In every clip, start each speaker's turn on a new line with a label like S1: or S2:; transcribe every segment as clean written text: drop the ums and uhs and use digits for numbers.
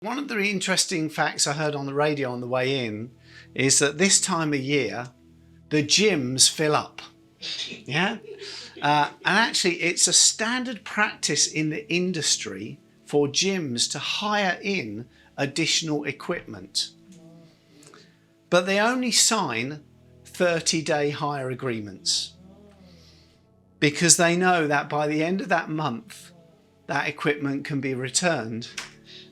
S1: One of the interesting facts I heard on the radio on the way in is that this time of year, the gyms fill up. Yeah? And actually, it's a standard practice in the industry for gyms to hire in additional equipment. But they only sign 30-day hire agreements because they know that by the end of that month, that equipment can be returned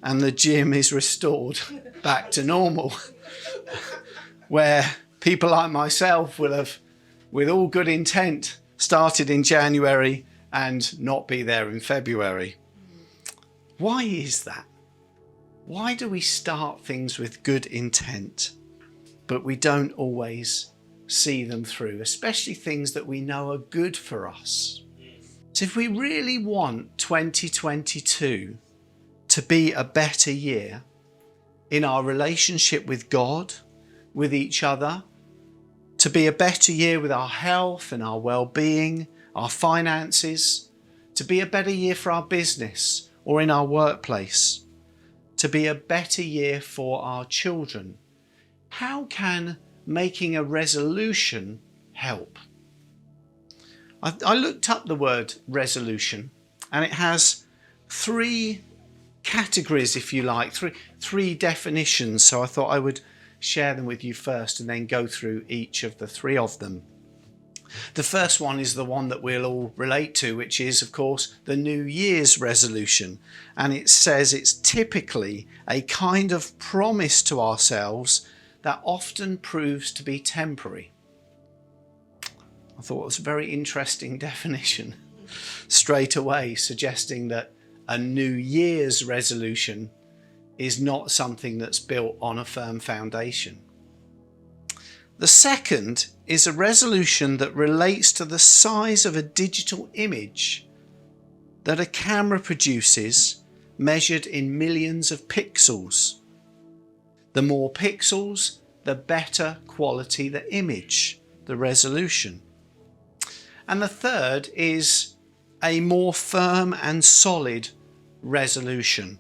S1: and the gym is restored back to normal. Where people like myself will have, with all good intent, started in January and not be there in February. Why is that? Why do we start things with good intent, but we don't always see them through, especially things that we know are good for us? So if we really want 2022 to be a better year in our relationship with God, with each other, to be a better year with our health and our well-being, our finances, to be a better year for our business or in our workplace, to be a better year for our children, how can making a resolution help? I looked up the word resolution, and it has three categories, if you like, three definitions. So I thought I would share them with you first and then go through each of the three of them. The first one is the one that we'll all relate to, which is, of course, the New Year's resolution. And it says it's typically a kind of promise to ourselves that often proves to be temporary. I thought it was a very interesting definition straight away, suggesting that a New Year's resolution is not something that's built on a firm foundation. The second is a resolution that relates to the size of a digital image that a camera produces, measured in millions of pixels. The more pixels, the better quality the image, the resolution. And the third is a more firm and solid resolution.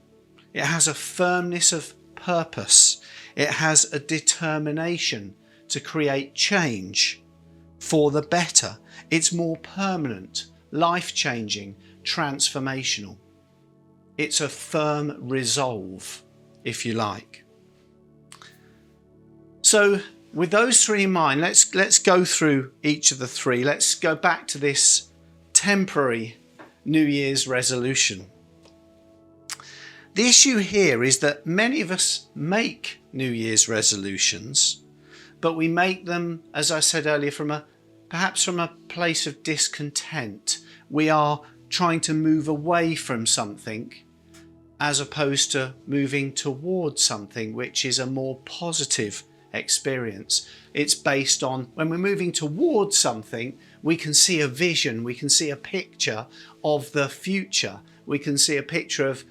S1: It has a firmness of purpose. It has a determination to create change for the better. It's more permanent, life-changing, transformational. It's a firm resolve, if you like. So with those three in mind, let's go through each of the three. Let's go back to this temporary New Year's resolution. The issue here is that many of us make New Year's resolutions, but we make them, as I said earlier, perhaps from a place of discontent. We are trying to move away from something as opposed to moving towards something which is a more positive experience. It's based on, when we're moving towards something, we can see a vision, we can see a picture of the future, we can see a picture of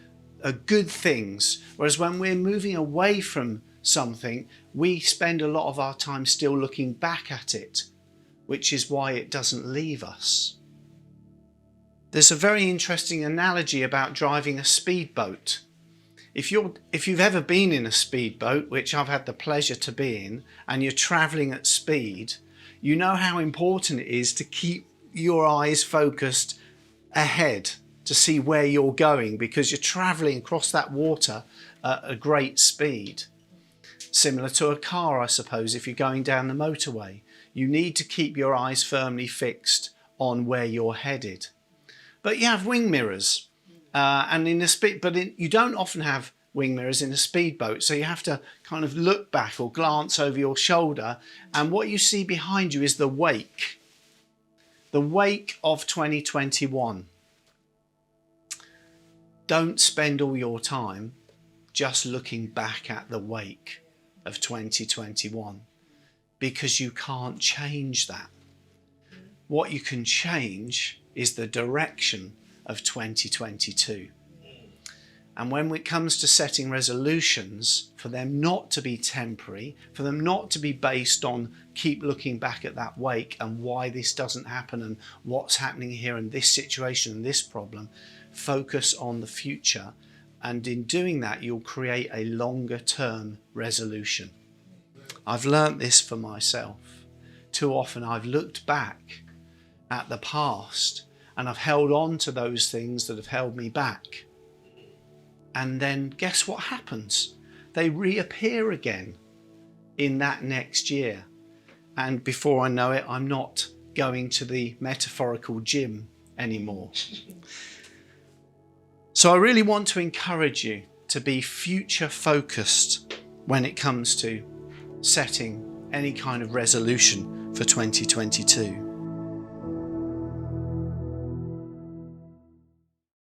S1: good things. Whereas when we're moving away from something, we spend a lot of our time still looking back at it, which is why it doesn't leave us. There's a very interesting analogy about driving a speedboat. If you've ever been in a speedboat, which I've had the pleasure to be in, and you're traveling at speed, you know how important it is to keep your eyes focused ahead to see where you're going, because you're traveling across that water at a great speed. Similar to a car, I suppose, if you're going down the motorway, you need to keep your eyes firmly fixed on where you're headed. But you have wing mirrors, you don't often have wing mirrors in a speedboat, so you have to kind of look back or glance over your shoulder, and what you see behind you is the wake of 2021. Don't spend all your time just looking back at the wake of 2021, because you can't change that. What you can change is the direction of 2022. And when it comes to setting resolutions, for them not to be temporary, for them not to be based on keep looking back at that wake and why this doesn't happen and what's happening here and this situation and this problem, focus on the future And in doing that, you'll create a longer term resolution. I've learnt this for myself. Too often I've looked back at the past and I've held on to those things that have held me back. And then guess what happens? They reappear again in that next year. And before I know it, I'm not going to the metaphorical gym anymore. So I really want to encourage you to be future focused when it comes to setting any kind of resolution for 2022.